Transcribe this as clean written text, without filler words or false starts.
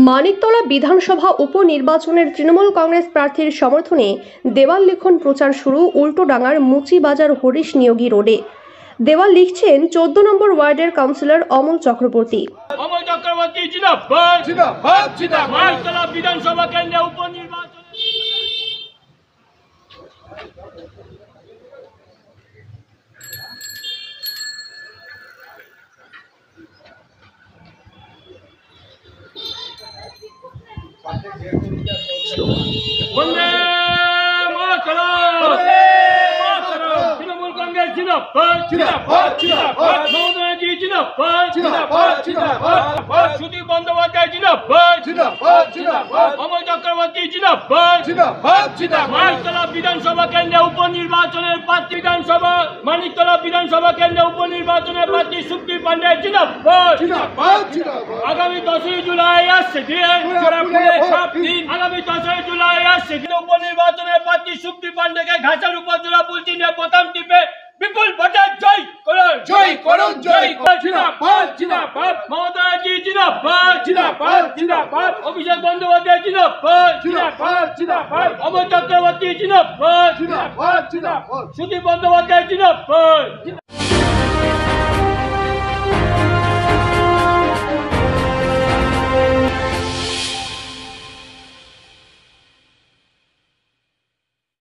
মানিকতলা বিধানসভা উপনির্বাচনের তৃণমূল কংগ্রেস প্রার্থীর সমর্থনে দেওয়াল লিখন প্রচার শুরু উল্টোডাঙ্গার মুচিবাজার হরিশ নিয়োগী রোডে। দেওয়াল লিখছেন 14 নম্বর ওয়ার্ডের কাউন্সিলর অমল চক্রবর্তী। অমল চক্রবর্তী জিন্দাবাদ, জিন্দাবাদ, জিন্দাবাদ। মানিকতলা বিধানসভা কেন্দ্রে উপনির্বাচন বন্দে মাতরম, তৃণমূল কংগ্রেস জিন্দাবাদ, জিন্দাবাদ, জিন্দাবাদ। মমতা ব্যানার্জি জিন্দাবাদ, জিন্দাবাদ, জিন্দাবাদ। সুদীপ বন্দ্যোপাধ্যায় জিন্দাবাদ, জিন্দাবাদ, জিন্দাবাদ। অমল চক্রবর্তী জিন্দাবাদ, জিন্দাবাদ, জিন্দাবাদ। মানিকতলা বিধানসভা কেন্দ্রে উপনির্বাচনের প্রার্থী মানিকতলা বিধানসভা কেন্দ্রে উপনির্বাচনের প্রার্থী সুপ্রিম পান্ডে জিন্দাবাদ, জিন্দাবাদ, জিন্দাবাদ। আগামী 10 জুলাই আসছে আগামী 10 জুলাই আসছে উপনির্বাচনের প্রার্থী সুপ্রিম পান্ডেকে ঘাটার উপর জোড়া পুল চিহ্নে বোতাম টিপে বিপুল ভোটে জয় করুন, জয় করুন, জয় করুন। জিন্দাবাদ, জিন্দাবাদ। মমতা ব্যানার্জি জিন্দাবাদ, জিন্দাবাদ, জিন্দাবাদ। অভিষেক বন্দ্যোপাধ্যায় জিন্দাবাদ, জিন্দাবাদ, জিন্দাবাদ। অমল চক্রবর্তী জিন্দাবাদ, জিন্দাবাদ, জিন্দাবাদ। সুদীপ বন্দ্যোপাধ্যায় জিন্দাবাদ।